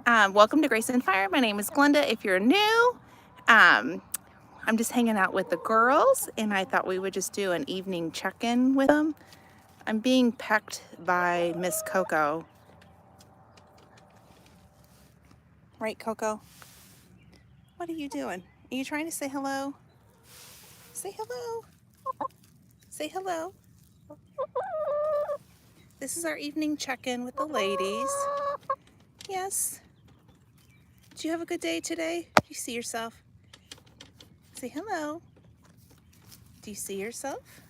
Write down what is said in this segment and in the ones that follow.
Welcome to Grace and Fire. My name is Glenda. If you're new, I'm just hanging out with the girls, and I thought we would just do an evening check-in with them. I'm being pecked by Miss Coco. Right, Coco? What are you doing? Are you trying to say hello? Say hello. Say hello. This is our evening check-in with the ladies. Yes. Did you have a good day today? Do you see yourself? Say hello. Do you see yourself?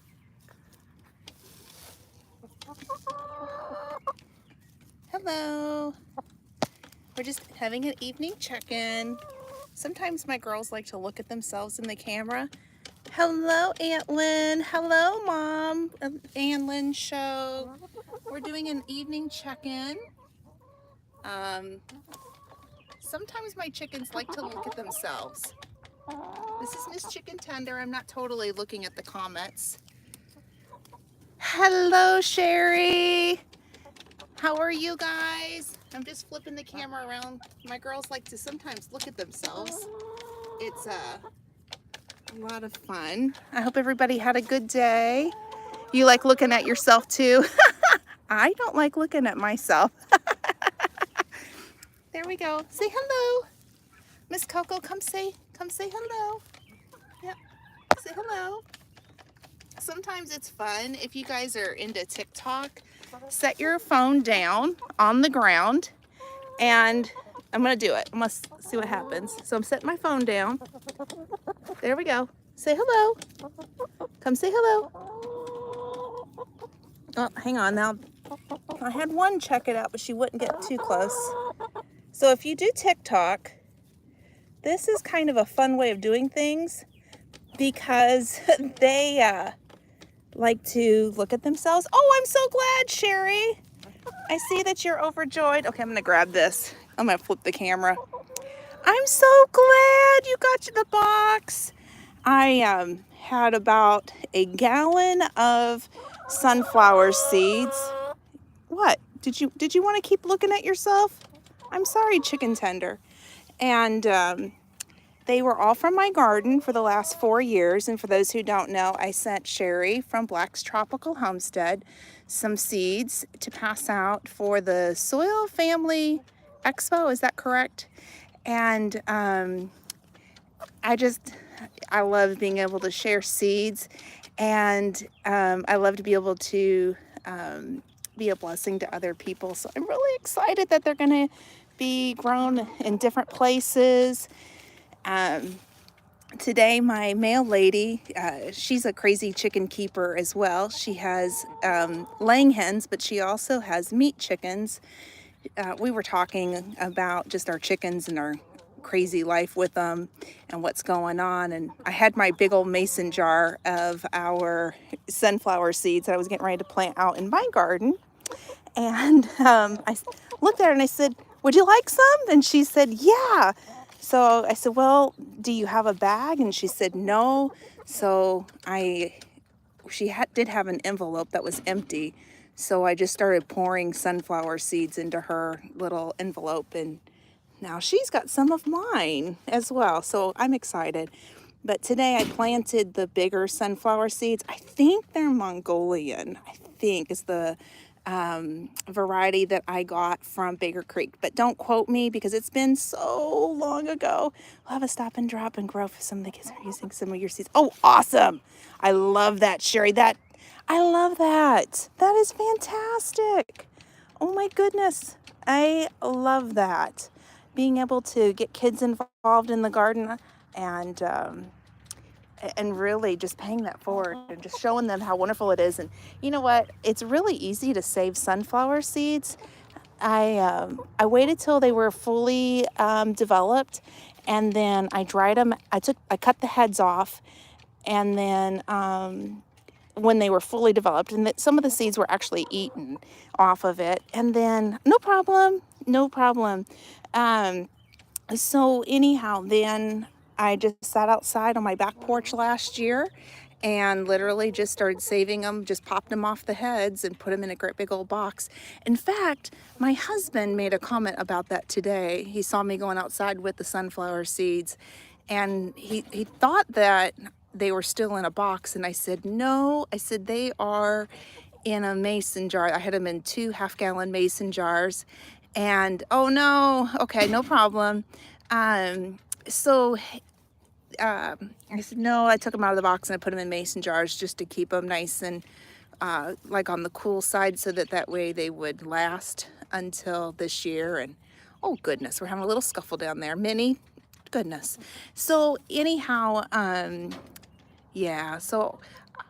Hello. We're just having an evening check-in. Sometimes my girls like to look at themselves in the camera. Hello, Aunt Lynn. Hello, Mom. Aunt Lynn show. We're doing an evening check-in. Sometimes my chickens like to look at themselves. This is Miss Chicken Tender. I'm not totally looking at the comments. Hello, Sherry. How are you guys? I'm just flipping the camera around. My girls like to sometimes look at themselves. It's a lot of fun. I hope everybody had a good day. You like looking at yourself too? I don't like looking at myself. There we go. Say hello. Miss Coco, come say hello. Yep. Say hello. Sometimes it's fun if you guys are into TikTok. Set your phone down on the ground, and I'm gonna do it. I must see what happens. So I'm setting my phone down. There we go. Say hello. Come say hello. Oh, hang on now. I had one check it out, but she wouldn't get too close. So if you do TikTok, this is kind of a fun way of doing things because they like to look at themselves. Oh, I'm so glad, Sherry. I see that you're overjoyed. Okay, I'm gonna grab this. I'm gonna flip the camera. I'm so glad you got the box. I had about a gallon of sunflower seeds. What? Did you want to keep looking at yourself? I'm sorry, Chicken Tender. And they were all from my garden for the last 4 years. And for those who don't know, I sent Sherry from Black's Tropical Homestead some seeds to pass out for the Soil Family Expo. Is that correct? And I love being able to share seeds, and I love to be able to be a blessing to other people. So I'm really excited that they're going to be grown in different places. Today, my mail lady, she's a crazy chicken keeper as well. She has laying hens, but she also has meat chickens. We were talking about just our chickens and our crazy life with them and what's going on. And I had my big old mason jar of our sunflower seeds that I was getting ready to plant out in my garden. And I looked at her and I said, "Would you like some?" And she said, "Yeah." So I said, "Well, do you have a bag?" And she said, "No." So she did have an envelope that was empty. So I just started pouring sunflower seeds into her little envelope, and now she's got some of mine as well. So I'm excited. But today I planted the bigger sunflower seeds. I think they're Mongolian. I think is the variety that I got from Baker Creek. But don't quote me because it's been so long ago. We'll have a stop and drop and grow if some of the kids are using some of your seeds. Oh, awesome. I love that, Sherry. I love that. That is fantastic. Oh my goodness. I love that. Being able to get kids involved in the garden and really just paying that forward and just showing them how wonderful it is. And you know what? It's really easy to save sunflower seeds. I waited till they were fully developed, and then I dried them. I cut the heads off, and then when they were fully developed, and some of the seeds were actually eaten off of it, and then no problem. So anyhow, then I just sat outside on my back porch last year, and literally just started saving them, just popped them off the heads and put them in a great big old box. In fact, my husband made a comment about that today. He saw me going outside with the sunflower seeds, and he thought that they were still in a box, and I said, no. I said, they are in a mason jar. I had them in 2 half-gallon mason jars, and oh no, okay, no problem. So I said, no, I took them out of the box and I put them in mason jars just to keep them nice and like on the cool side, so that way they would last until this year. And oh goodness, we're having a little scuffle down there. Minnie, goodness. So anyhow, yeah, so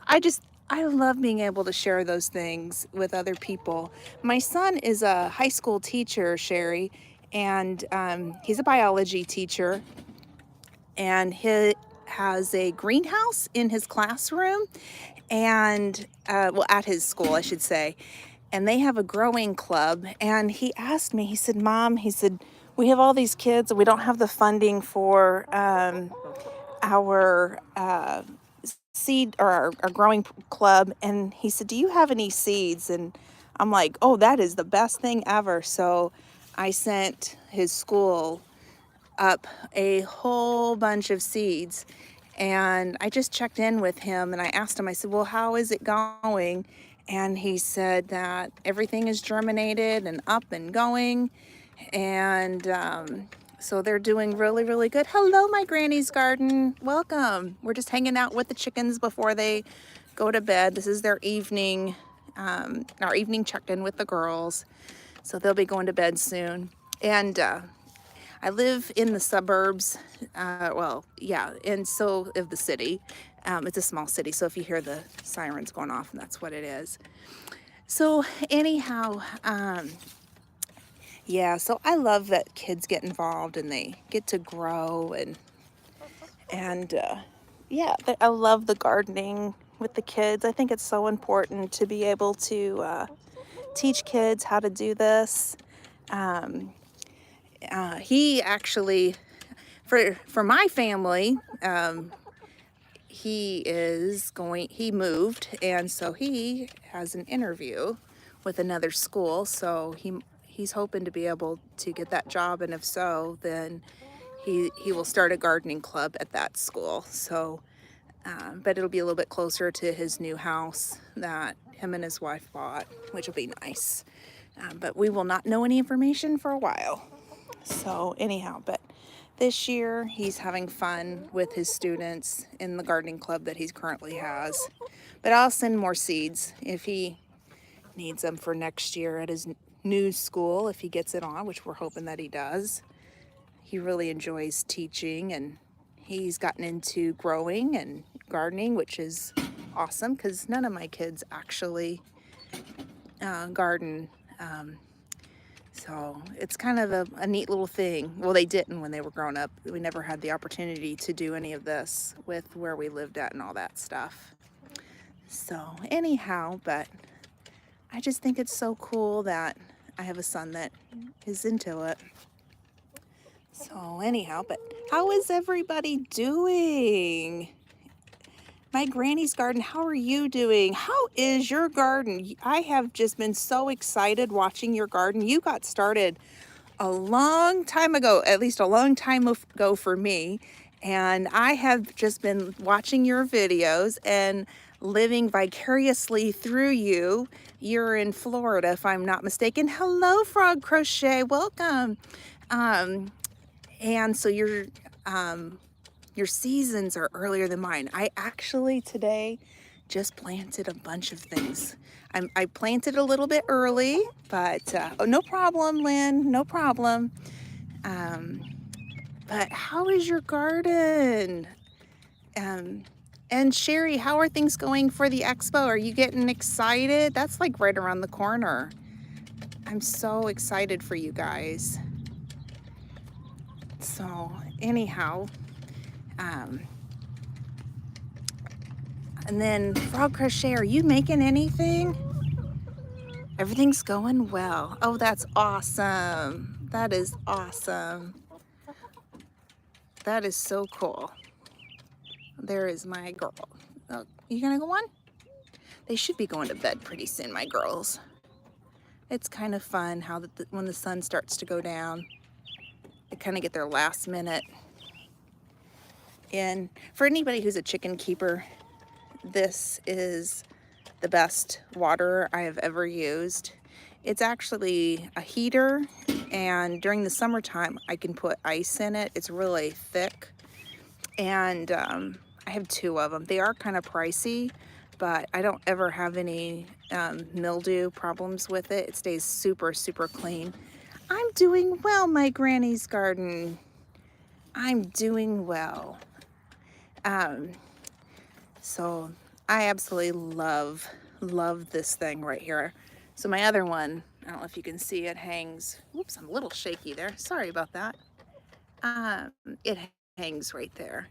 I love being able to share those things with other people. My son is a high school teacher, Sherry, and he's a biology teacher, and he has a greenhouse in his classroom, and well, at his school, I should say. And they have a growing club. And he asked me, he said, Mom, he said, we have all these kids and we don't have the funding for our seed or our growing club. And he said, do you have any seeds? And I'm like, oh, that is the best thing ever. So I sent his school up a whole bunch of seeds, and I just checked in with him and I asked him, I said, well, how is it going? And he said that everything is germinated and up and going, and so they're doing really, really good. Hello, my granny's garden. Welcome. We're just hanging out with the chickens before they go to bed. This is their evening, our evening check-in with the girls. So they'll be going to bed soon. And I live in the suburbs, well, yeah, and so of the city. It's a small city, so if you hear the sirens going off, that's what it is. So anyhow, yeah, so I love that kids get involved and they get to grow, and yeah, I love the gardening with the kids. I think it's so important to be able to teach kids how to do this. He actually, for my family, he moved, and so he has an interview with another school, so he's hoping to be able to get that job, and if so, then he will start a gardening club at that school. So but it'll be a little bit closer to his new house that him and his wife bought, which will be nice. But we will not know any information for a while. So anyhow, but this year he's having fun with his students in the gardening club that he currently has. But I'll send more seeds if he needs them for next year at his new school, if he gets it on, which we're hoping that he does. He really enjoys teaching, and he's gotten into growing and gardening, which is awesome because none of my kids actually garden. So it's kind of a neat little thing. Well, they didn't when they were growing up. We never had the opportunity to do any of this with where we lived at and all that stuff. So anyhow, but I just think it's so cool that I have a son that is into it. So anyhow, but how is everybody doing? My granny's garden, how are you doing? How is your garden? I have just been so excited watching your garden. You got started a long time ago, at least a long time ago for me. And I have just been watching your videos and living vicariously through you. You're in Florida, if I'm not mistaken. Hello, Frog Crochet, welcome. And so your seasons are earlier than mine. I actually today just planted a bunch of things. I planted a little bit early, but oh, no problem, Lynn, no problem. But how is your garden? And Sherry, how are things going for the expo? Are you getting excited? That's like right around the corner. I'm so excited for you guys. So anyhow, and then Frog Crochet, are you making anything? Everything's going well. Oh, that's awesome. That is awesome. That is so cool. There is my girl. Oh, you gonna go on? They should be going to bed pretty soon, my girls. It's kind of fun how when the sun starts to go down, they kind of get their last minute in. For anybody who's a chicken keeper, this is the best water I have ever used. It's actually a heater, and during the summertime I can put ice in it. It's really thick, and I have 2 of them. They are kind of pricey, but I don't ever have any mildew problems with it. It stays super, super clean. I'm doing well, my granny's garden. I'm doing well. So I absolutely love this thing right here. So my other one, I don't know if you can see it, hangs. Whoops, I'm a little shaky there. Sorry about that. It hangs right there.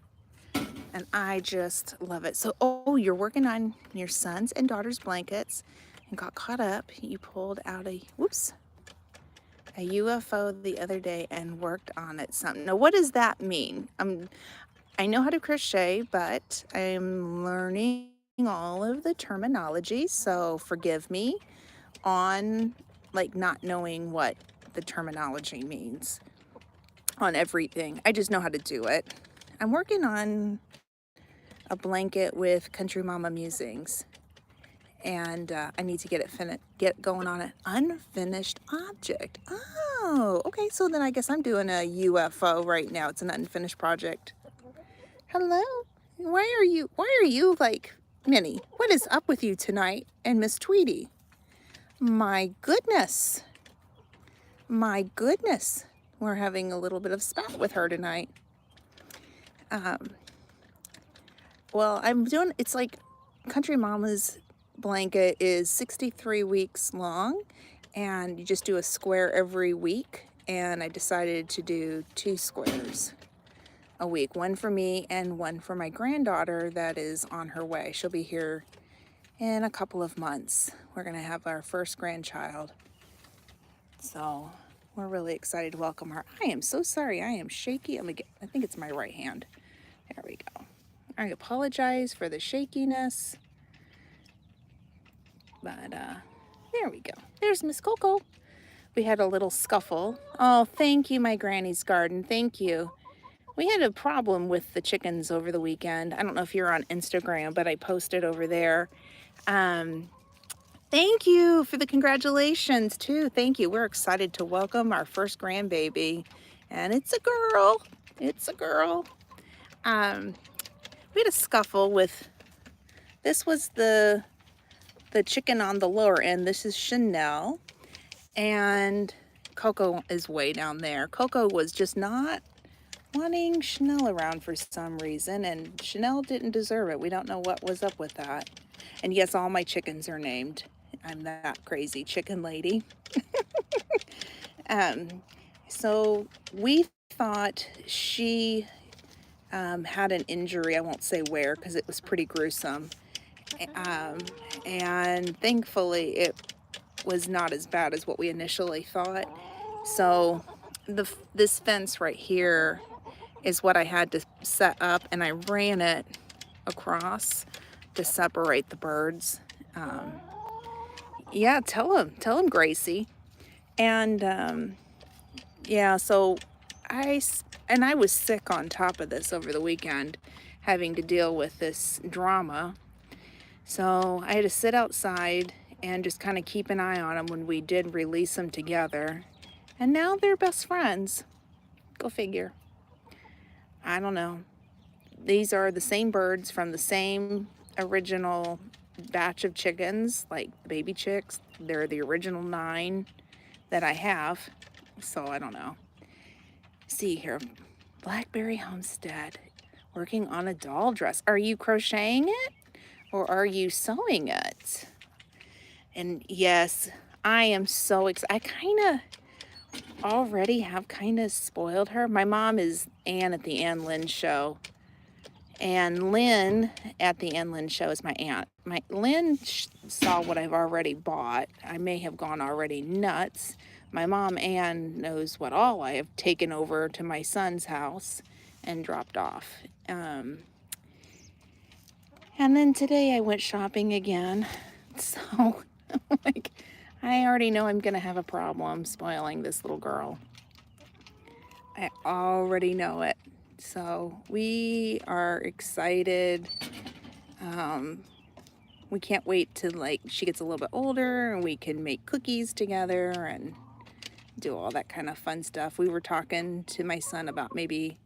And I just love it. So, oh, you're working on your son's and daughter's blankets and got caught up. You pulled out a UFO the other day and worked on it something. Now, what does that mean? I know how to crochet, but I'm learning all of the terminology, so forgive me on like not knowing what the terminology means on everything. I just know how to do it. I'm working on a blanket with Country Mama musings, and I need to get going on an unfinished object. Oh, okay. So then I guess I'm doing a UFO right now. It's an unfinished project. Hello. Why are you like Minnie? What is up with you tonight and Miss Tweety? My goodness. My goodness. We're having a little bit of spat with her tonight. Well, it's like Country Mama's blanket is 63 weeks long, and you just do a square every week, and I decided to do 2 squares a week, one for me and one for my granddaughter that is on her way. She'll be here in a couple of months. We're gonna have our first grandchild, so we're really excited to welcome her. I am so sorry, I am shaky. I think it's my right hand. There we go. I apologize for the shakiness, but there we go. There's Miss Coco. We had a little scuffle. Oh, thank you, my granny's garden. Thank you. We had a problem with the chickens over the weekend. I don't know if you're on Instagram, but I posted over there. Thank you for the congratulations too. Thank you. We're excited to welcome our first grandbaby, and it's a girl. It's a girl. We had a scuffle with, this was the chicken on the lower end. This is Chanel, and Coco is way down there. Coco was just not wanting Chanel around for some reason, and Chanel didn't deserve it. We don't know what was up with that. And yes, all my chickens are named. I'm that crazy chicken lady. So we thought she had an injury. I won't say where because it was pretty gruesome. And thankfully it was not as bad as what we initially thought. So this fence right here is what I had to set up, and I ran it across to separate the birds. Yeah, tell him, Gracie. And yeah, so I was sick on top of this over the weekend, having to deal with this drama. So I had to sit outside and just kind of keep an eye on them when we did release them together. And now they're best friends. Go figure. I don't know. These are the same birds from the same original batch of chickens, like baby chicks. They're the original 9 that I have. So I don't know. See here, Blackberry Homestead, working on a doll dress. Are you crocheting it or are you sewing it? And yes, I am so excited. I kind of already have kind of spoiled her. My mom is Ann at the Ann Lynn show, and Lynn at the Ann Lynn show is my aunt. My Lynn saw what I've already bought. I may have gone already nuts. My mom Ann knows what all I have taken over to my son's house and dropped off. And then today I went shopping again. So, like, I already know I'm going to have a problem spoiling this little girl. I already know it. So, we are excited. We can't wait till like she gets a little bit older and we can make cookies together and do all that kind of fun stuff. We were talking to my son about maybe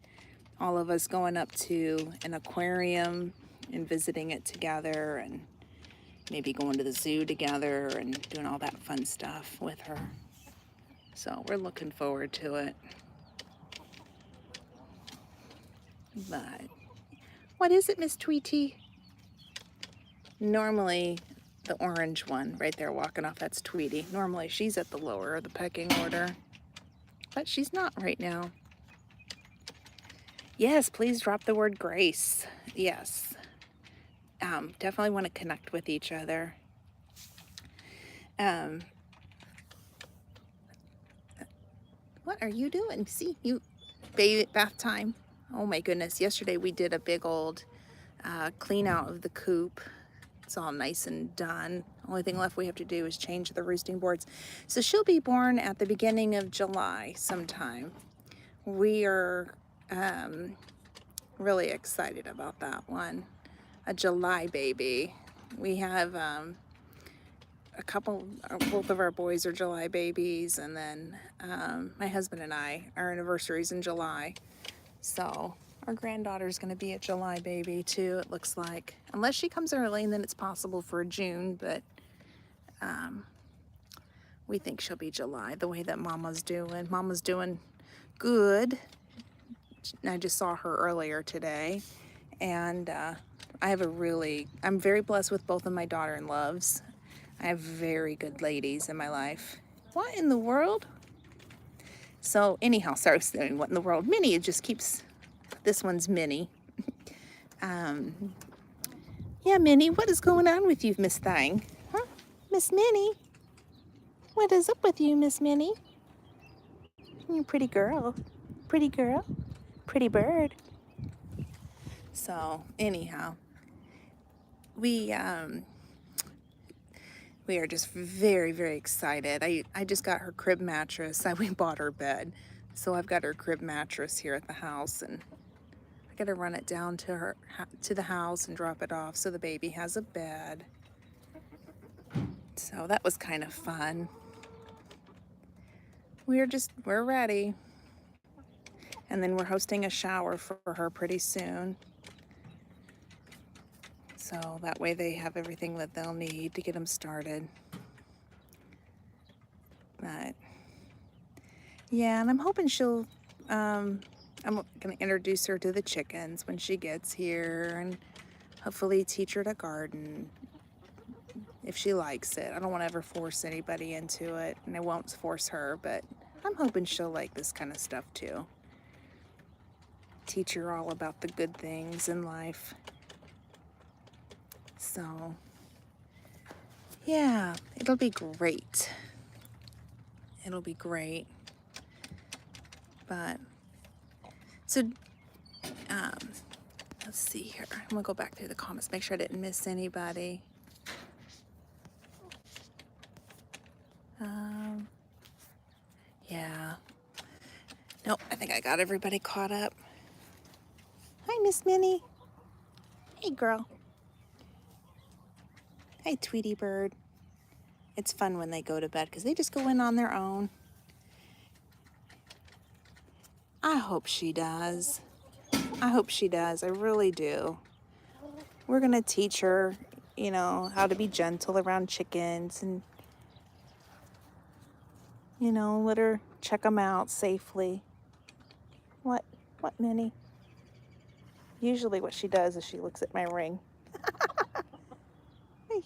all of us going up to an aquarium and visiting it together, and maybe going to the zoo together and doing all that fun stuff with her. So we're looking forward to it. But what is it, Miss Tweety? Normally the orange one right there walking off, that's Tweety. Normally she's at the lower of the pecking order, but she's not right now. Yes, please drop the word grace. Yes. Definitely want to connect with each other. What are you doing? See, you bath time. Oh my goodness. Yesterday we did a big old clean out of the coop. It's all nice and done. Only thing left we have to do is change the roosting boards. So she'll be born at the beginning of July sometime. We are really excited about that one. A July baby. We have a couple, both of our boys are July babies, and then my husband and I, our anniversary's in July. So our granddaughter's going to be a July baby too, it looks like. Unless she comes early, and then it's possible for June, but we think she'll be July, the way that Mama's doing. Mama's doing good. I just saw her earlier today, and I'm very blessed with both of my daughter-in-laws. I have very good ladies in my life. What in the world? So anyhow, sorry, what in the world? Minnie, it just keeps, this one's Minnie. Yeah, Minnie, what is going on with you, Miss Thang? Huh? Miss Minnie? What is up with you, Miss Minnie? You pretty girl. Pretty girl. Pretty bird. So anyhow, we are just very, very excited. I just got her crib mattress. We bought her bed. So I've got her crib mattress here at the house, and I gotta run it down to the house and drop it off so the baby has a bed. So that was kind of fun. We're ready. And then we're hosting a shower for her pretty soon. So that way they have everything that they'll need to get them started. But yeah, and I'm hoping I'm gonna introduce her to the chickens when she gets here, and hopefully teach her to garden if she likes it. I don't want to ever force anybody into it, and I won't force her, but I'm hoping she'll like this kind of stuff too. Teach her all about the good things in life. So yeah, it'll be great. It'll be great. But so let's see here. I'm gonna go back through the comments, make sure I didn't miss anybody. Yeah. Nope, I think I got everybody caught up. Hi, Miss Minnie. Hey, girl. Hi, Tweety Bird. It's fun when they go to bed because they just go in on their own. I hope she does. I hope she does. I really do. We're going to teach her, how to be gentle around chickens, and, let her check them out safely. What, Minnie? Usually what she does is she looks at my ring. Hey.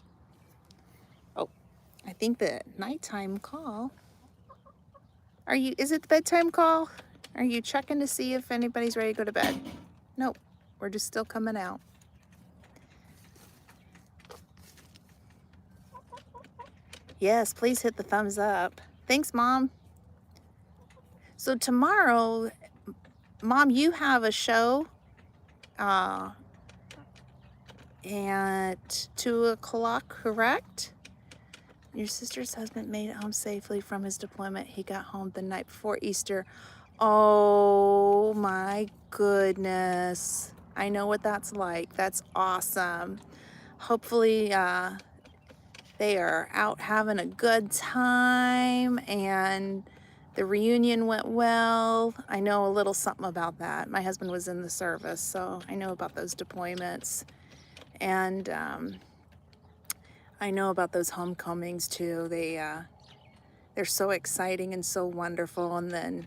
Oh, I think the nighttime call. Is it the bedtime call? Are you checking to see if anybody's ready to go to bed? Nope, we're just still coming out. Yes, please hit the thumbs up. Thanks, Mom. So tomorrow, Mom, you have a show. at 2 o'clock, correct? Your sister's husband made it home safely from his deployment. He got home the night before Easter. Oh my goodness. I know what that's like. That's awesome. Hopefully, they are out having a good time and the reunion went well. I know a little something about that. My husband was in the service, so I know about those deployments. And I know about those homecomings too. They're so exciting and so wonderful. And then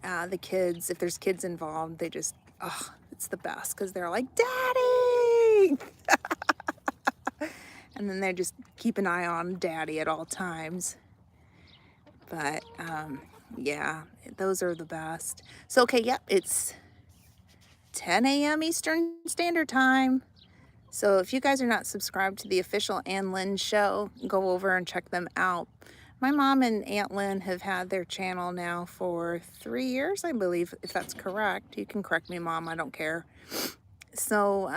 the kids, if there's kids involved, they just, oh, it's the best because they're like, Daddy! And then they just keep an eye on Daddy at all times. But yeah, those are the best. So, okay, yep, it's 10 a.m. Eastern Standard Time. So if you guys are not subscribed to the official Ann Lynn show, go over and check them out. My mom and Aunt Lynn have had their channel now for 3 years, I believe, if that's correct. You can correct me, Mom, I don't care. So,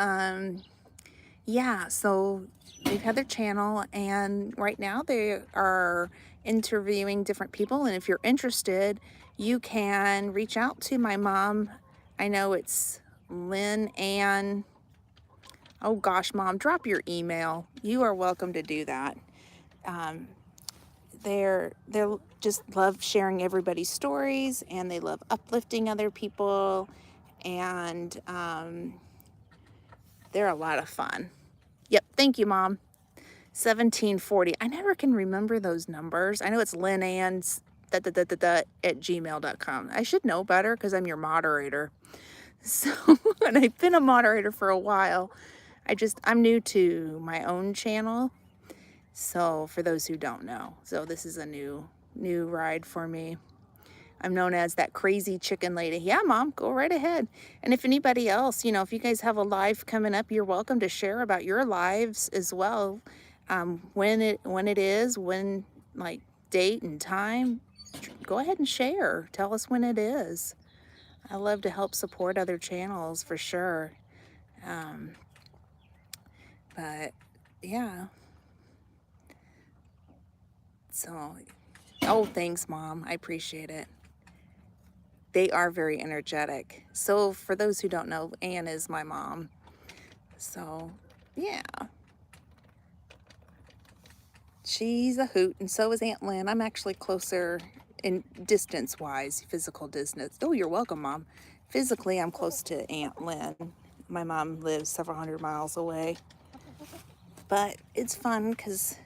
yeah, so they've had their channel, and right now they are interviewing different people. And if you're interested, you can reach out to my mom. I know it's Lynn Ann. Oh gosh, Mom, drop your email. You are welcome to do that. They're just love sharing everybody's stories, and they love uplifting other people, and they're a lot of fun. Yep, thank you, Mom. 1740. I never can remember those numbers. I know it's lynnann's at gmail.com. I should know better because I'm your moderator. So, and I've been a moderator for a while. I'm new to my own channel. So for those who don't know, so this is a new ride for me. I'm known as that crazy chicken lady. Yeah, Mom, go right ahead. And if anybody else, if you guys have a live coming up, you're welcome to share about your lives as well. When it is, like date and time, go ahead and share. Tell us when it is. I love to help support other channels for sure. But yeah. So, oh, thanks, Mom. I appreciate it. They are very energetic. So for those who don't know, Anne is my mom. So, yeah. She's a hoot, and so is Aunt Lynn. I'm actually closer in distance-wise, physical distance. Oh, you're welcome, Mom. Physically, I'm close to Aunt Lynn. My mom lives several hundred miles away. But it's fun because it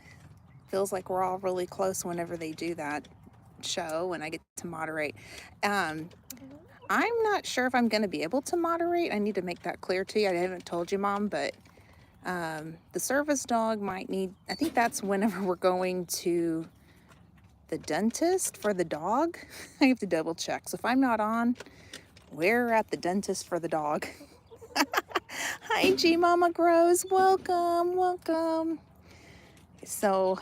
feels like we're all really close whenever they do that show and I get to moderate. I'm not sure if I'm going to be able to moderate. I need to make that clear to you. I haven't told you, Mom, but the service dog might need, I think that's whenever we're going to the dentist for the dog. I have to double check. So if I'm not on, we're at the dentist for the dog. Hi, G Mama Grows. Welcome. So,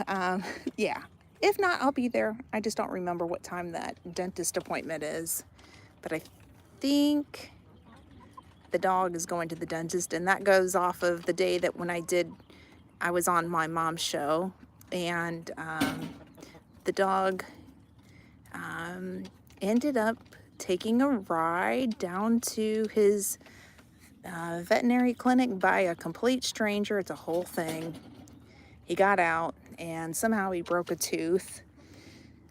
yeah. If not, I'll be there. I just don't remember what time that dentist appointment is. But I think the dog is going to the dentist, and that goes off of the day that when I was on my mom's show, and the dog ended up taking a ride down to his veterinary clinic by a complete stranger. It's a whole thing. He got out, and somehow he broke a tooth,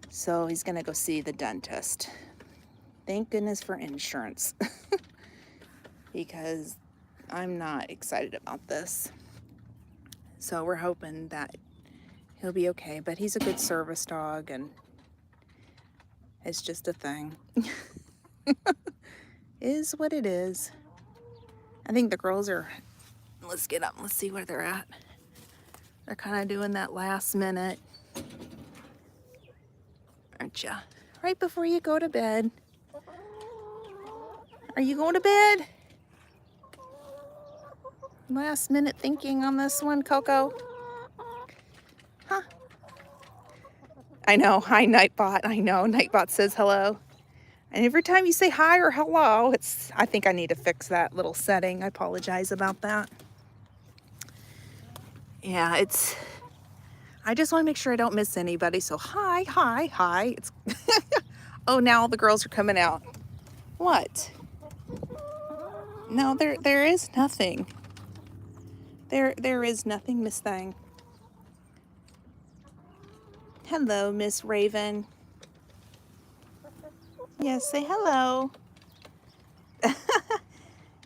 so he's gonna go see the dentist. Thank goodness for insurance. Because I'm not excited about this. So we're hoping that he'll be okay, but he's a good service dog, and it's just a thing. Is what it is. I think the girls are, let's get up, let's see where they're at. They're kind of doing that last minute, aren't ya? Right before you go to bed. Are you going to bed? Last minute thinking on this one, Coco. Huh? I know. Hi, Nightbot. I know. Nightbot says hello. And every time you say hi or hello, I think I need to fix that little setting. I apologize about that. Yeah, I just want to make sure I don't miss anybody. So hi, hi, hi. It's oh, now all the girls are coming out. What? No, there is nothing. There is nothing, Miss Thing. Hello, Miss Raven. Yes, say hello.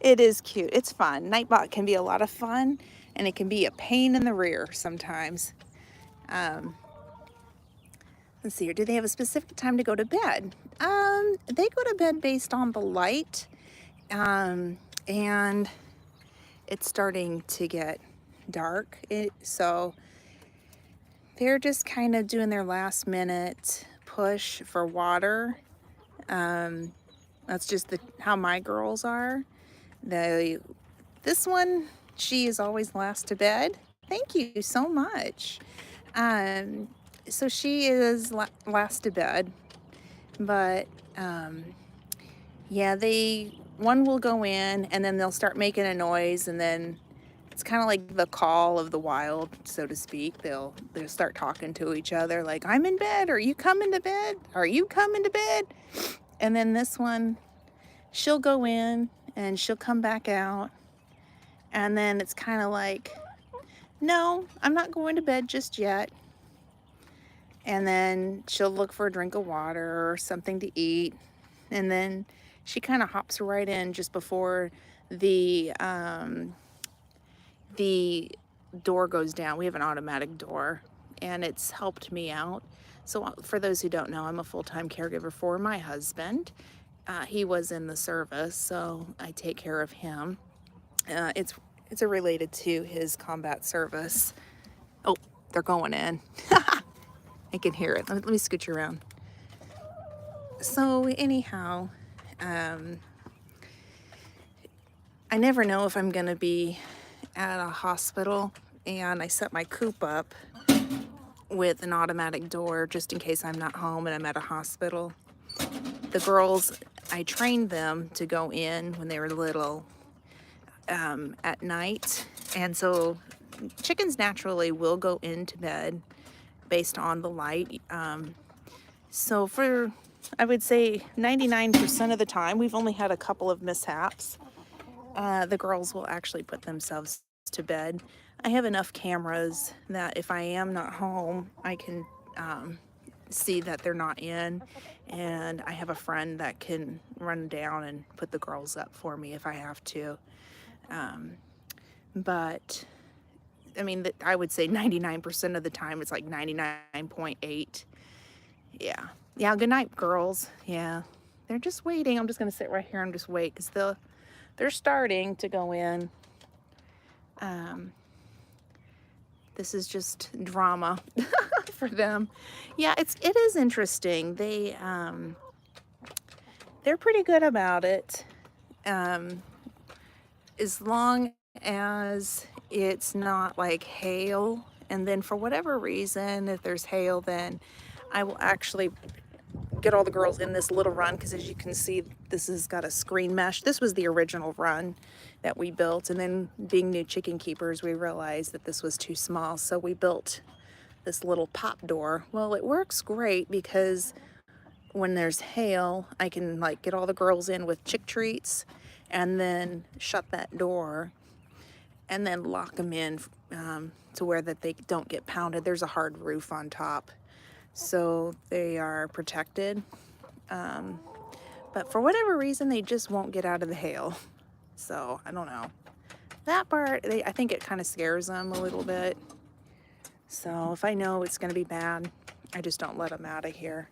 It is cute. It's fun. Nightbot can be a lot of fun, and it can be a pain in the rear sometimes. Um, let's see here. Do they have a specific time to go to bed? They go to bed based on the light, and it's starting to get dark. So they're just kind of doing their last minute push for water. That's just how my girls are. This one, she is always last to bed. Thank you so much. Um, so she is last to bed, but yeah, one will go in and then they'll start making a noise, and then it's kind of like the call of the wild, so to speak. They'll start talking to each other like, I'm in bed. Are you coming to bed? Are you coming to bed? And then this one, she'll go in and she'll come back out. And then it's kind of like, no, I'm not going to bed just yet. And then she'll look for a drink of water or something to eat. And then she kind of hops right in just before the door goes down. We have an automatic door, and it's helped me out. So for those who don't know, I'm a full-time caregiver for my husband. He was in the service, so I take care of him. It's related to his combat service. Oh, they're going in. I can hear it. Let me scoot you around. So anyhow, I never know if I'm going to be at a hospital, and I set my coop up with an automatic door just in case I'm not home and I'm at a hospital. The girls, I trained them to go in when they were little at night, and so chickens naturally will go into bed based on the light. So I would say 99% of the time, we've only had a couple of mishaps. The girls will actually put themselves to bed. I have enough cameras that if I am not home, I can see that they're not in, and I have a friend that can run down and put the girls up for me if I have to. But I mean, I would say 99% of the time, it's like 99.8. Yeah. Yeah, good night, girls. Yeah. They're just waiting. I'm just going to sit right here and just wait because they're starting to go in. This is just drama for them. Yeah, it is interesting. They're pretty good about it. As long as it's not like hail, and then for whatever reason, if there's hail, then I will actually get all the girls in this little run, because as you can see, this has got a screen mesh. This was the original run that we built, and then being new chicken keepers, we realized that this was too small, so we built this little pop door. Well, it works great because when there's hail, I can like get all the girls in with chick treats and then shut that door and then lock them in to where that they don't get pounded. There's a hard roof on top, so they are protected. But for whatever reason, they just won't get out of the hail. So I don't know. That part, I think it kind of scares them a little bit. So if I know it's going to be bad, I just don't let them out of here.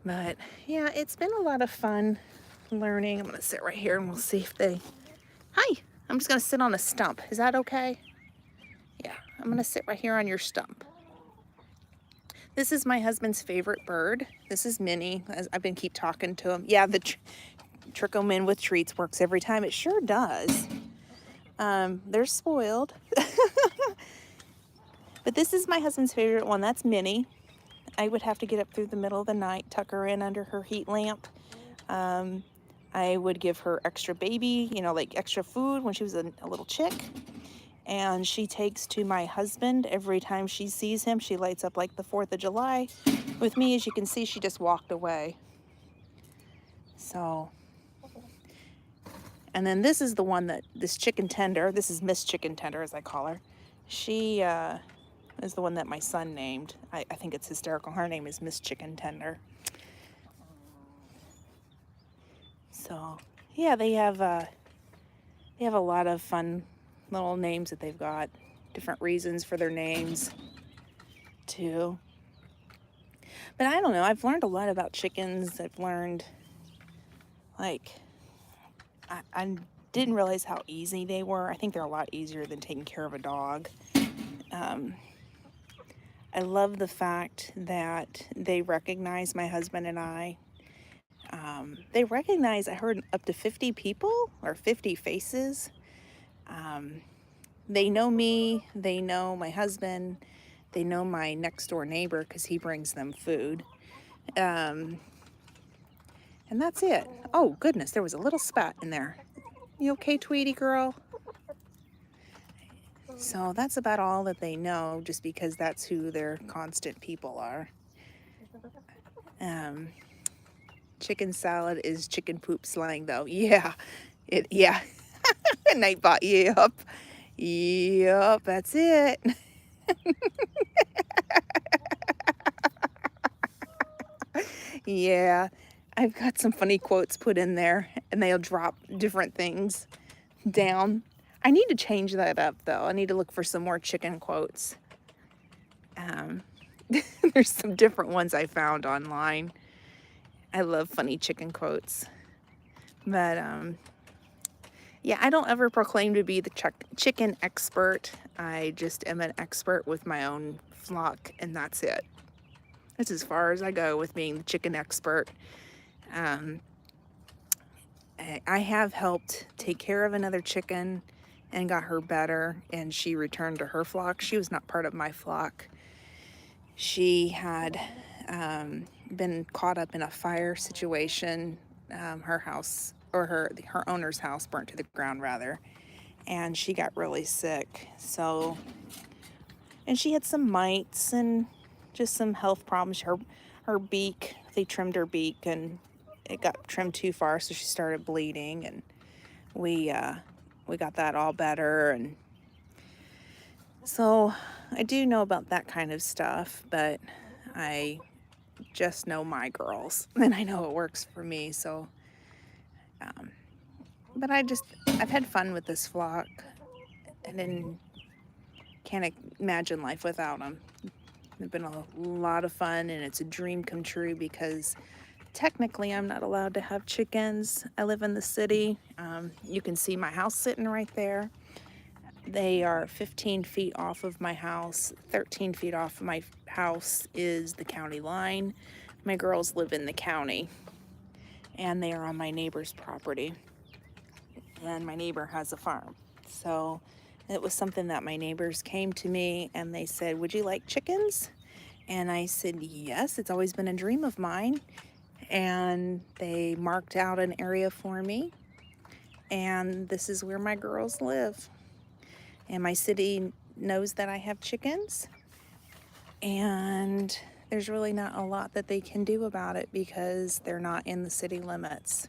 But yeah, it's been a lot of fun learning. I'm going to sit right here and we'll see if they... Hi, I'm just going to sit on a stump. Is that okay? Yeah, I'm going to sit right here on your stump. This is my husband's favorite bird. This is Minnie. I've been keep talking to him. Yeah, the trick 'em in with treats works every time. It sure does. They're spoiled. But this is my husband's favorite one. That's Minnie. I would have to get up through the middle of the night, tuck her in under her heat lamp. I would give her extra baby, you know, like extra food when she was a little chick. And she takes to my husband every time she sees him. She lights up like the 4th of July. With me, as you can see, she just walked away. So, and then this is the one that, this chicken tender, this is Miss Chicken Tender as I call her. She is the one that my son named. I think it's hysterical. Her name is Miss Chicken Tender. So, yeah, they have a lot of fun little names that they've got. Different reasons for their names, too. But I don't know. I've learned a lot about chickens. I've learned, like, I didn't realize how easy they were. I think they're a lot easier than taking care of a dog. I love the fact that they recognize my husband and I. They recognize, I heard, up to 50 people or 50 faces. They know me, they know my husband, they know my next door neighbor because he brings them food. And that's it. Oh, goodness, there was a little spat in there. You okay, Tweety girl? So that's about all that they know, just because that's who their constant people are. Chicken salad is chicken poop slang, though. Yeah, yeah. Nightbot, yep. Yep, that's it. Yeah, I've got some funny quotes put in there, and they'll drop different things down. I need to change that up, though. I need to look for some more chicken quotes. There's some different ones I found online. I love funny chicken quotes. But, yeah, I don't ever proclaim to be the chicken expert. I just am an expert with my own flock, and that's it. That's as far as I go with being the chicken expert. I have helped take care of another chicken and got her better, and she returned to her flock. She was not part of my flock. She had been caught up in a fire situation. Her house, or her owner's house, burnt to the ground rather, and she got really sick. So, and she had some mites and just some health problems. Her beak, they trimmed her beak, and it got trimmed too far, so she started bleeding, and we got that all better. And so I do know about that kind of stuff, but I just know my girls, and I know it works for me. So, but I've had fun with this flock, and then can't imagine life without them. They've been a lot of fun, and it's a dream come true because technically I'm not allowed to have chickens. I live in the city. You can see my house sitting right there. They are 15 feet off of my house. 13 feet off of my house is the county line. My girls live in the county, and they are on my neighbor's property. And my neighbor has a farm. So it was something that my neighbors came to me and they said, "Would you like chickens?" And I said, "Yes, it's always been a dream of mine." And they marked out an area for me, and this is where my girls live. And my city knows that I have chickens, and there's really not a lot that they can do about it because they're not in the city limits.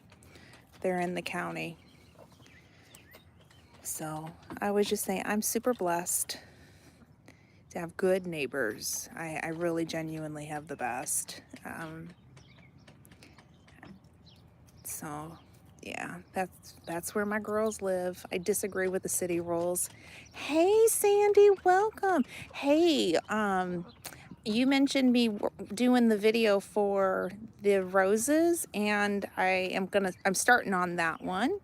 They're in the county. So I was just saying, I'm super blessed to have good neighbors. I really genuinely have the best. So yeah, that's where my girls live. I disagree with the city rules. Hey Sandy, welcome. Hey, you mentioned me doing the video for the roses, and I'm starting on that one,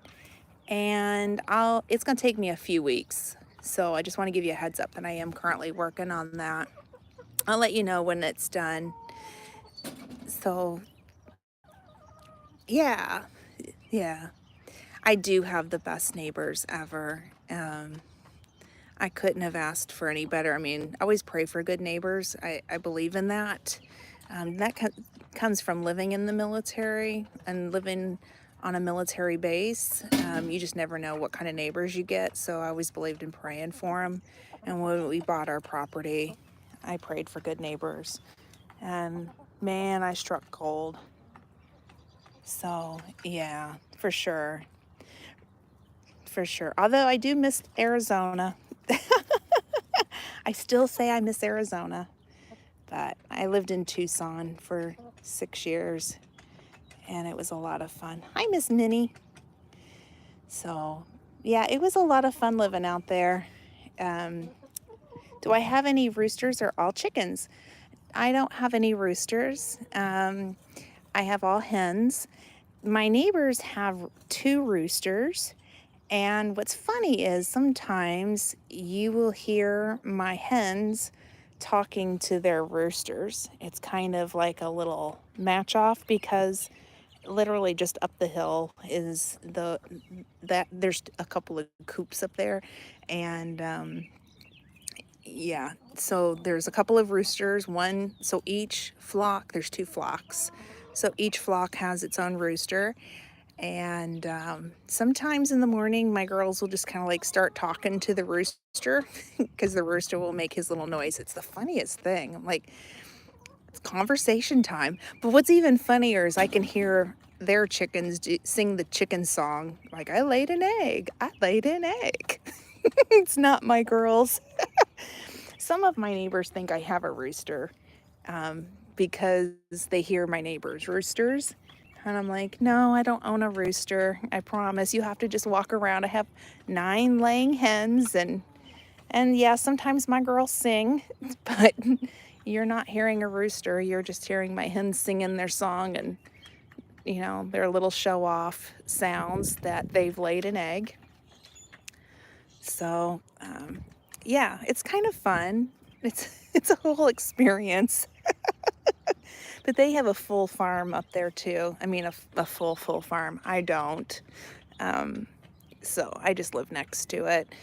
and it's gonna take me a few weeks. So I just want to give you a heads up that I am currently working on that. I'll let you know when it's done. So yeah, I do have the best neighbors ever. I couldn't have asked for any better. I mean, I always pray for good neighbors. I believe in that. That comes from living in the military and living on a military base. You just never know what kind of neighbors you get, so I always believed in praying for them. And when we bought our property, I prayed for good neighbors. And man, I struck gold. So, yeah, for sure. For sure. Although I do miss Arizona. I still say I miss Arizona. But I lived in Tucson for 6 years and it was a lot of fun. Hi, Miss Minnie. So, yeah, it was a lot of fun living out there. Um, do I have any roosters or all chickens? I don't have any roosters. I have all hens. My neighbors have 2 roosters. And what's funny is sometimes you will hear my hens talking to their roosters. It's kind of like a little match off because literally just up the hill is that there's a couple of coops up there, and yeah, so there's a couple of roosters, one, so each flock, there's 2 flocks, so each flock has its own rooster. And sometimes in the morning, my girls will just kind of like start talking to the rooster because the rooster will make his little noise. It's the funniest thing. I'm like, it's conversation time. But what's even funnier is I can hear their chickens sing the chicken song, like, I laid an egg, I laid an egg. It's not my girls. Some of my neighbors think I have a rooster because they hear my neighbors' roosters. And I'm like, no, I don't own a rooster. I promise. You have to just walk around. I have 9 laying hens, and yeah, sometimes my girls sing, but you're not hearing a rooster. You're just hearing my hens singing their song and, their little show off sounds that they've laid an egg. So, yeah, it's kind of fun. It's a whole experience. But they have a full farm up there too. I mean, a full farm. I don't. So I just live next to it.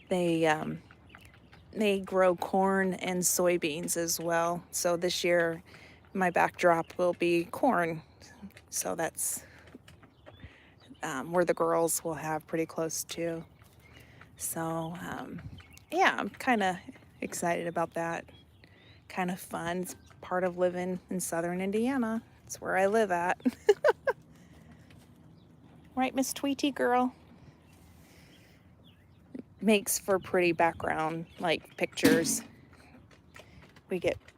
They grow corn and soybeans as well. So this year, my backdrop will be corn. So that's where the girls will have pretty close to. So yeah, I'm kind of excited about that. Kind of fun. It's part of living in southern Indiana. It's where I live at. Right, Miss Tweety girl? Makes for pretty background, like pictures.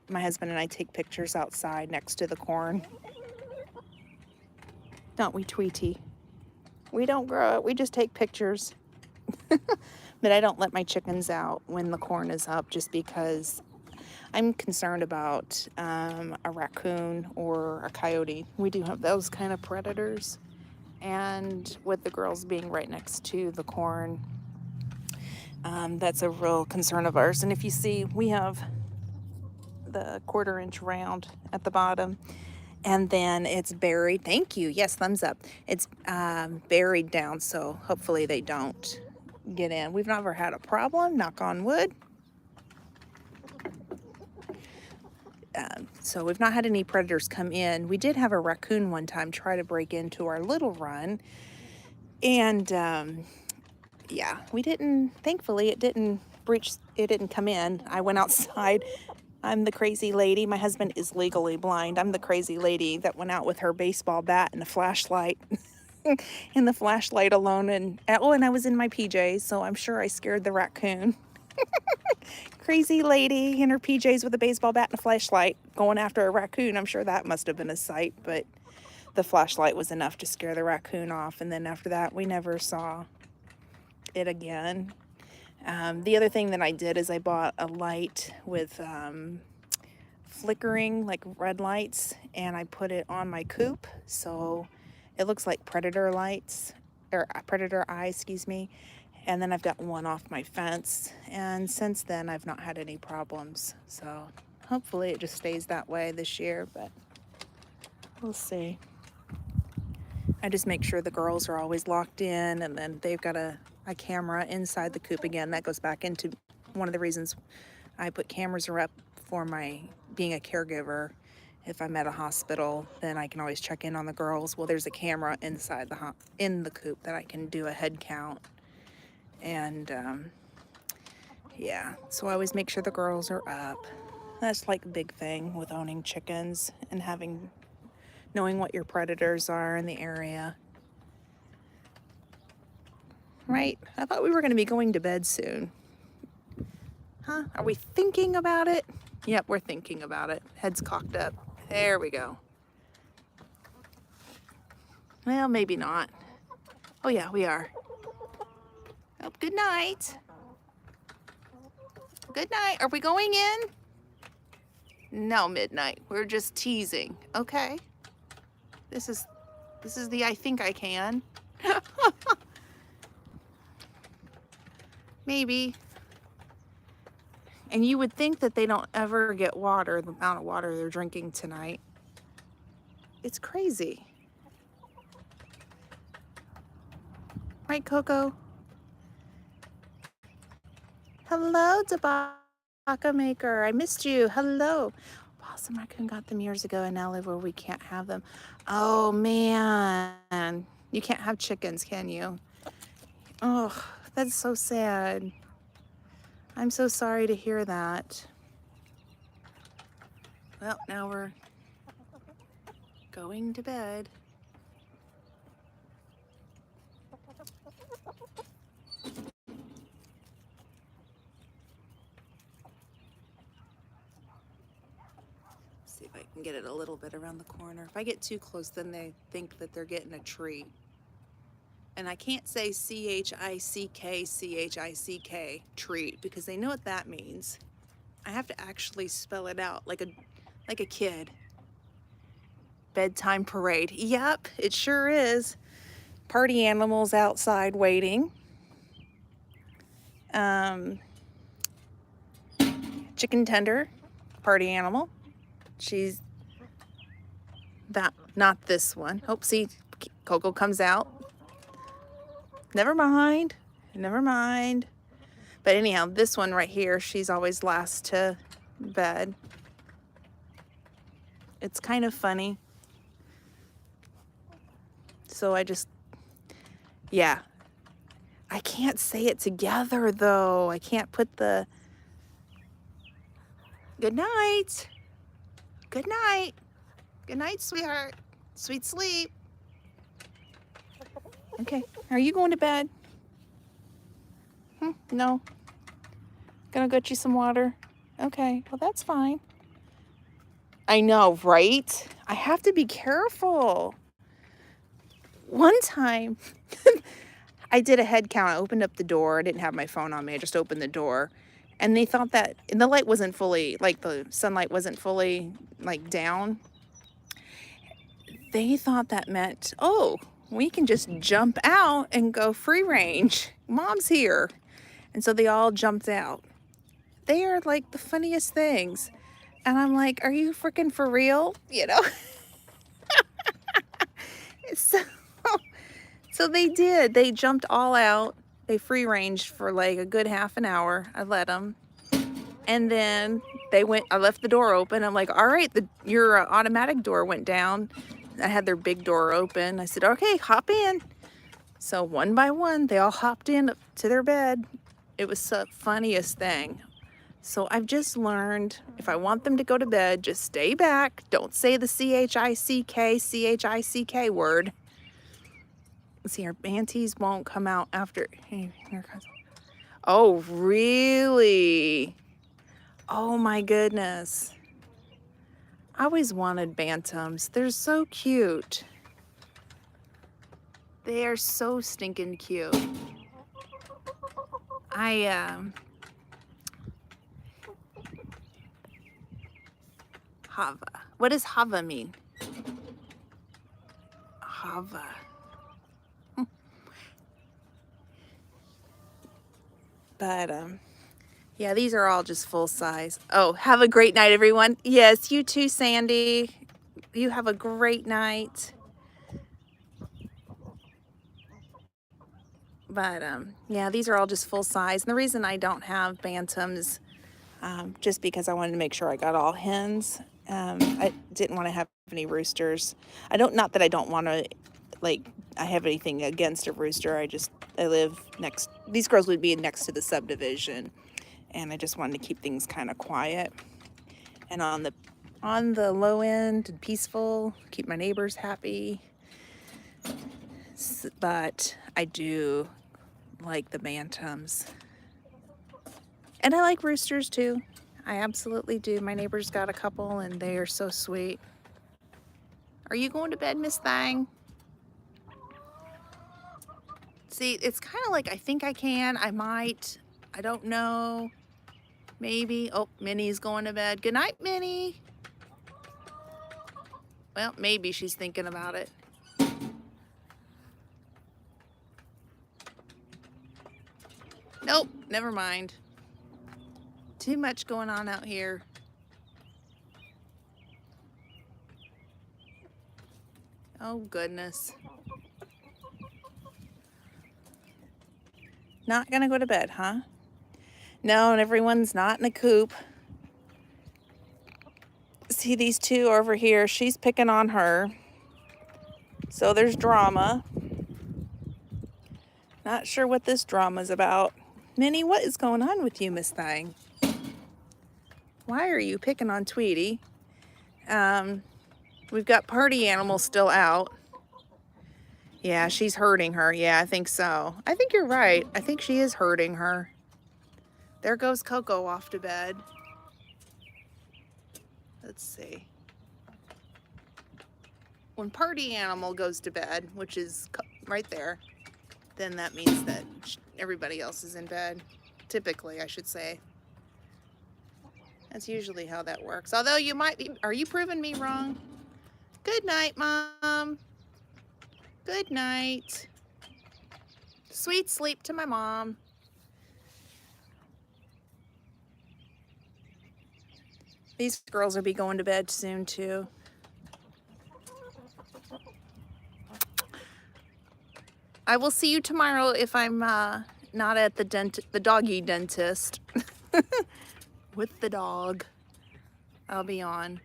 My husband and I take pictures outside next to the corn. Don't we, Tweety? We don't grow it, we just take pictures. But I don't let my chickens out when the corn is up just because I'm concerned about a raccoon or a coyote. We do have those kind of predators. And with the girls being right next to the corn, that's a real concern of ours. And if you see, we have the 1/4 inch round at the bottom, and then it's buried. Thank you. Yes, thumbs up. It's buried down, so hopefully they don't get in. We've never had a problem, knock on wood. So we've not had any predators come in. We did have a raccoon one time try to break into our little run, and yeah, thankfully it didn't come in. I went outside. I'm the crazy lady. My husband is legally blind. I'm the crazy lady that went out with her baseball bat and a flashlight and the flashlight alone. And I was in my PJs, so I'm sure I scared the raccoon. Crazy lady in her PJs with a baseball bat and a flashlight going after a raccoon. I'm sure that must have been a sight, but the flashlight was enough to scare the raccoon off. And then after that, we never saw it again. The other thing that I did is I bought a light with flickering, like red lights, and I put it on my coop, so it looks like predator lights, or predator eye, excuse me. And then I've got one off my fence, and since then I've not had any problems. So hopefully it just stays that way this year, but we'll see. I just make sure the girls are always locked in, and then they've got a camera inside the coop. Again, that goes back into one of the reasons I put cameras up for my being a caregiver, If I'm at a hospital, then I can always check in on the girls. Well, there's a camera inside in the coop that I can do a head count. And yeah, so I always make sure the girls are up. That's like a big thing with owning chickens and knowing what your predators are in the area. Right? I thought we were going to be going to bed soon. Huh? Are we thinking about it? Yep, we're thinking about it. Heads cocked up. There we go. Well, maybe not. Oh yeah, we are. Oh, good night. Good night. Are we going in? No, midnight. We're just teasing. Okay. This is the I think I can. Maybe. And you would think that they don't ever get water, the amount of water they're drinking tonight. It's crazy. Right, Coco? Hello, Tabaka Maker. I missed you. Hello. Possum Raccoon got them years ago and now live where we can't have them. Oh, man. You can't have chickens, can you? Oh, that's so sad. I'm so sorry to hear that. Well, now we're going to bed. See if I can get it a little bit around the corner. If I get too close, then they think that they're getting a treat. And I can't say C-H-I-C-K, C-H-I-C-K, treat, because they know what that means. I have to actually spell it out like a kid. Bedtime parade. Yep, it sure is. Party animals outside waiting. Chicken tender, party animal. She's not this one. Oh, see, Coco comes out. Never mind. Never mind. But anyhow, this one right here, she's always last to bed. It's kind of funny. So yeah. I can't say it together though. I can't put the good night. Good night. Good night, sweetheart. Sweet sleep. Okay. Are you going to bed? No. Gonna get you some water? Okay. Well, that's fine. I know, right? I have to be careful. One time, I did a head count. I opened up the door. I didn't have my phone on me. I just opened the door. And they thought that, and the light wasn't fully, like the sunlight wasn't fully like down. They thought that meant, oh, we can just jump out and go free range. Mom's here. And so they all jumped out. They are like the funniest things. And I'm like, are you freaking for real? You know? So they did. They jumped all out. They free ranged for like a good half an hour. I let them. And then I left the door open. I'm like, all right, your automatic door went down. I had their big door open. I said, okay, hop in. So one by one, they all hopped in to their bed. It was the funniest thing. So I've just learned, if I want them to go to bed, just stay back. Don't say the C-H-I-C-K, C-H-I-C-K word. See, our aunties won't come out after. Hey, here comes. Oh, really? Oh my goodness. I always wanted bantams. They're so cute. They are so stinking cute. Hava. What does Hava mean? Hava. But, yeah, these are all just full size. Oh, have a great night, everyone. Yes, you too, Sandy. You have a great night. But, yeah, these are all just full size. And the reason I don't have bantams, just because I wanted to make sure I got all hens. I didn't want to have any roosters. Not that I don't want to, like, I have anything against a rooster. I live next, these girls would be next to the subdivision, and I just wanted to keep things kind of quiet and on the low end and peaceful, keep my neighbors happy. But I do like the bantams. And I like roosters too. I absolutely do. My neighbor's got a couple and they are so sweet. Are you going to bed, Miss Thang? See, it's kind of like I think I can, I might, I don't know, maybe. Oh, Minnie's going to bed. Good night, Minnie. Well, maybe she's thinking about it. Nope, never mind. Too much going on out here. Oh, goodness. Not gonna go to bed, huh? No, and everyone's not in a coop. See, these two over here, she's picking on her. So there's drama. Not sure what this drama's about. Minnie, what is going on with you, Miss Thang? Why are you picking on Tweety? We've got Party Animal still out. Yeah, she's hurting her. Yeah, I think so. I think you're right. I think she is hurting her. There goes Coco off to bed. Let's see. When Party Animal goes to bed, which is right there, then that means that everybody else is in bed. Typically, I should say. That's usually how that works. Although you might be, are you proving me wrong? Good night, Mom. Good night. Sweet sleep to my mom. These girls will be going to bed soon too. I will see you tomorrow if I'm not at the doggy dentist with the dog. I'll be on.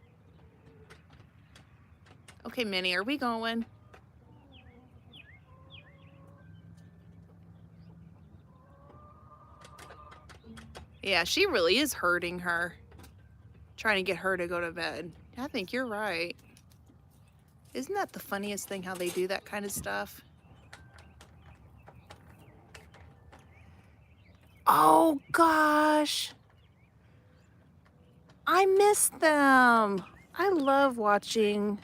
Okay, Minnie, are we going? Yeah, she really is hurting her. Trying to get her to go to bed. I think you're right. Isn't that the funniest thing how they do that kind of stuff? Oh gosh. I miss them. I love watching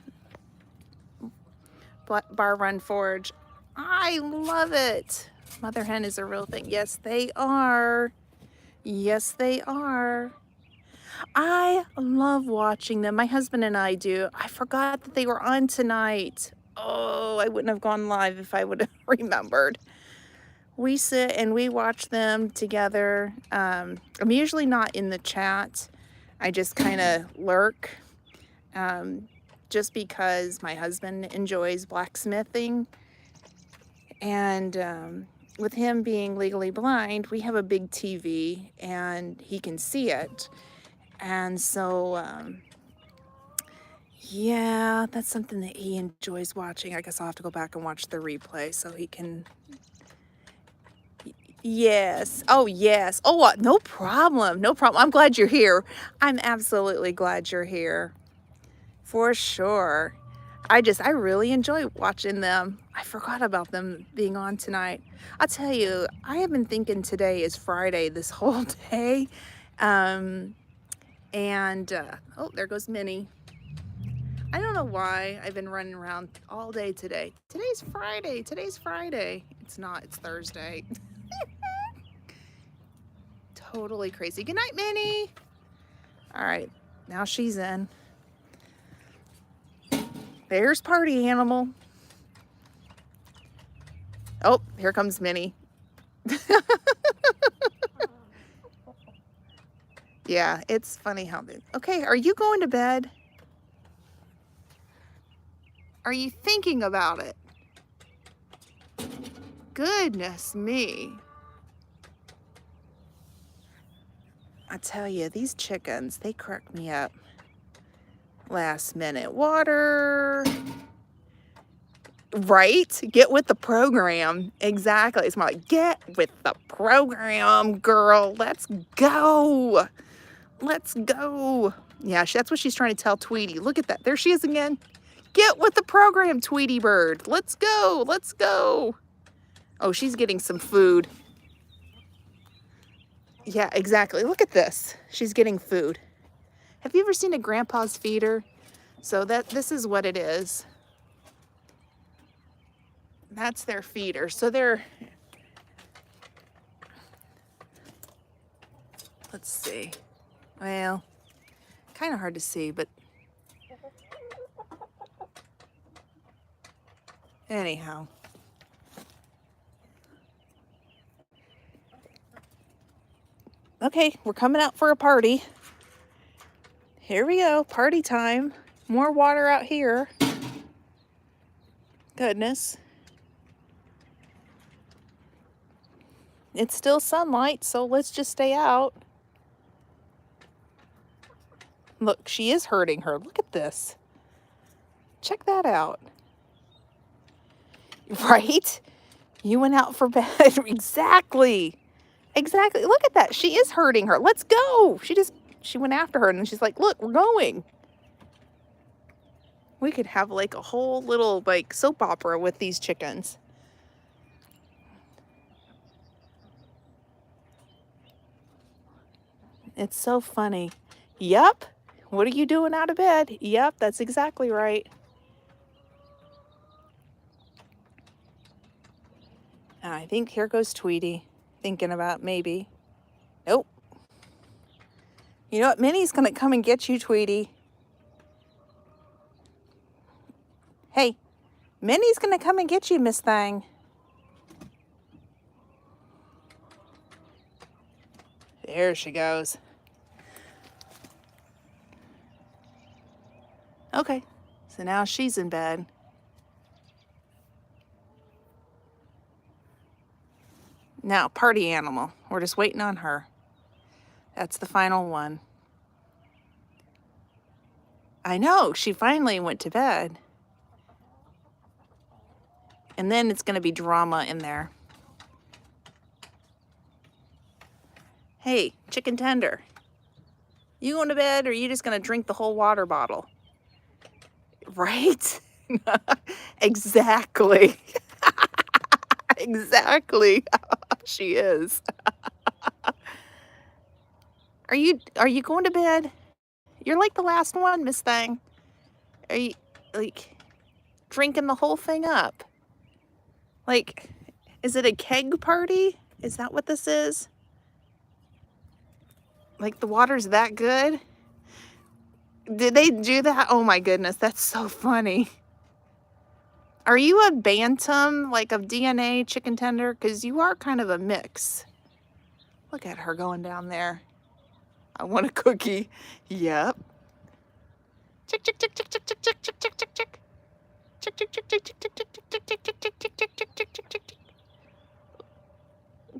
Bar Run Forge. I love it. Mother hen is a real thing. Yes, they are. Yes, they are. I love watching them. My husband and I do. I forgot that they were on tonight. Oh, I wouldn't have gone live if I would have remembered. We sit and we watch them together. I'm usually not in the chat. I just kind of lurk just because my husband enjoys blacksmithing. And with him being legally blind, we have a big TV and he can see it. And so, yeah, that's something that he enjoys watching. I guess I'll have to go back and watch the replay so he can. Yes. Oh, yes. Oh, no problem. No problem. I'm glad you're here. I'm absolutely glad you're here. For sure. I really enjoy watching them. I forgot about them being on tonight. I'll tell you, I have been thinking today is Friday this whole day. Oh, there goes Minnie. I don't know why I've been running around all day today. Today's Friday. Today's Friday. It's not. It's Thursday. Totally crazy. Good night, Minnie. All right. Now she's in. There's Party Animal. Oh, here comes Minnie. Yeah, it's funny how they... Okay, are you going to bed? Are you thinking about it? Goodness me. I tell you, these chickens, they crack me up. Last minute water. Right? Get with the program. Exactly. It's more like, get with the program, girl. Let's go. Let's go. Yeah, that's what she's trying to tell Tweety. Look at that. There she is again. Get with the program, Tweety bird. Let's go. Let's go. Oh, she's getting some food. Yeah, exactly. Look at this. She's getting food. Have you ever seen a grandpa's feeder? So this is what it is. That's their feeder. So let's see. Well, kind of hard to see, but anyhow. Okay, we're coming out for a party. Here we go, party time. More water out here. Goodness. It's still sunlight, so let's just stay out. Look, she is hurting her. Look at this. Check that out. Right? You went out for bed. Exactly. Exactly. Look at that. She is hurting her. Let's go. She went after her and then she's like, look, we're going. We could have like a whole little like soap opera with these chickens. It's so funny. Yep. What are you doing out of bed? Yep, that's exactly right. I think here goes Tweety, thinking about maybe. Nope. You know what? Minnie's going to come and get you, Tweety. Hey, Minnie's going to come and get you, Miss Thang. There she goes. Okay, so now she's in bed. Now, party animal. We're just waiting on her. That's the final one. I know, she finally went to bed. And then it's going to be drama in there. Hey, chicken tender. You going to bed or are you just going to drink the whole water bottle? Right? Exactly. Exactly. She is. Are you going to bed? You're like the last one, Miss Thang. Are you like drinking the whole thing up? Like, is it a keg party? Is that what this is? Like the water's that good? Did they do that? Oh my goodness, that's so funny. Are you a bantam, like of DNA chicken tender? Because you are kind of a mix. Look at her going down there. I want a cookie. Yep. Chick, chick, chick, chick, chick, chick, chick, chick, chick, chick, chick. Chick, chick, chick, chick, chick, chick, chick, chick, chick, chick, chick, chick, chick, chick, chick, chick, chick, chick.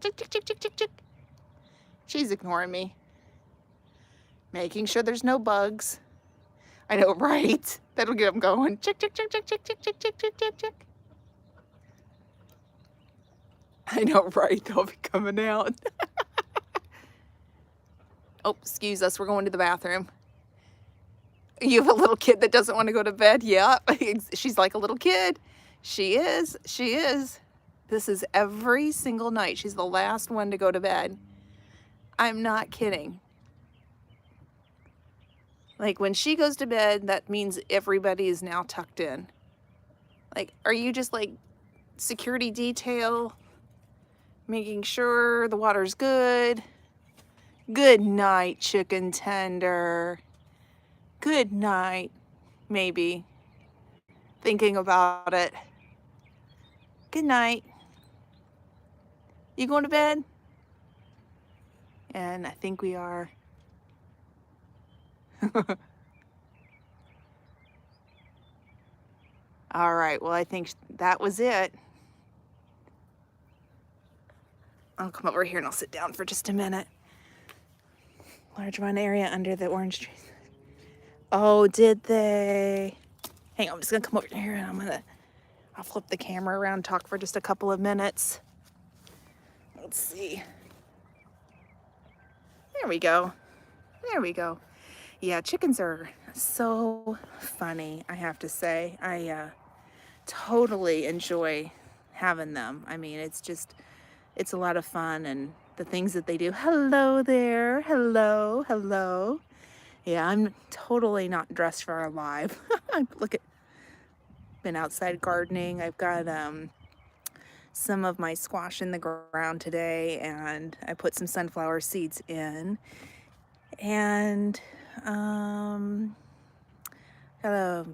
Chick, chick, chick, chick, chick, chick. She's ignoring me. Making sure there's no bugs. I know, right? That'll get them going. Chick, chick, chick, chick, chick, chick, chick, chick, chick, chick, chick. I know, right? They'll be coming out. Oh, excuse us. We're going to the bathroom. You have a little kid that doesn't want to go to bed? Yeah. She's like a little kid. She is. She is. This is every single night. She's the last one to go to bed. I'm not kidding. Like when she goes to bed, that means everybody is now tucked in. Like, are you just like security detail, making sure the water's good? Good night, chicken tender. Good night, maybe. Thinking about it. Good night. You going to bed? And I think we are. All right, well, I think that was it. I'll come over here and I'll sit down for just a minute. Large run area under the orange trees. Oh, did they? Hang on, I'm just gonna come over here and I'll flip the camera around, talk for just a couple of minutes. Let's see. There we go. There we go. Yeah, chickens are so funny, I have to say. I totally enjoy having them. I mean, it's a lot of fun, and the things that they do. Hello there. Hello. Hello. Yeah, I'm totally not dressed for our live. Look at, been outside gardening. I've got some of my squash in the ground today, and I put some sunflower seeds in, and got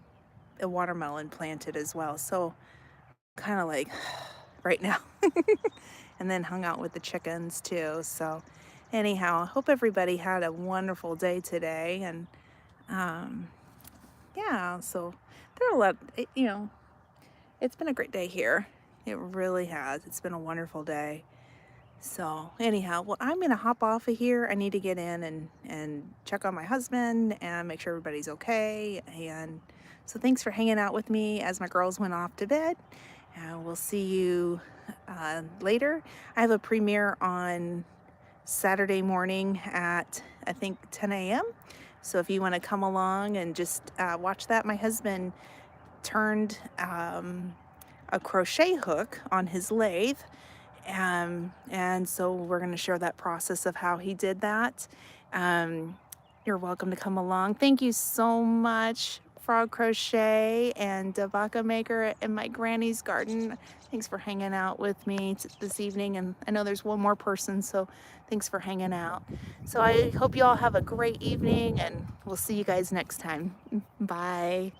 a watermelon planted as well. So kind of like right now. And then hung out with the chickens too. So anyhow, I hope everybody had a wonderful day today. And yeah, so there are a lot, you know, it's been a great day here. It really has. It's been a wonderful day. So anyhow, well, I'm gonna hop off of here. I need to get in and check on my husband and make sure everybody's okay. And so thanks for hanging out with me as my girls went off to bed. And we'll see you later. I have a premiere on Saturday morning at I think 10 a.m. So if you want to come along and just watch that, my husband turned a crochet hook on his lathe. And so we're going to share that process of how he did that. You're welcome to come along. Thank you so much, Frog Crochet and Devaka Maker in my granny's garden. Thanks for hanging out with me this evening. And I know there's one more person, so thanks for hanging out. So I hope you all have a great evening, and we'll see you guys next time. Bye.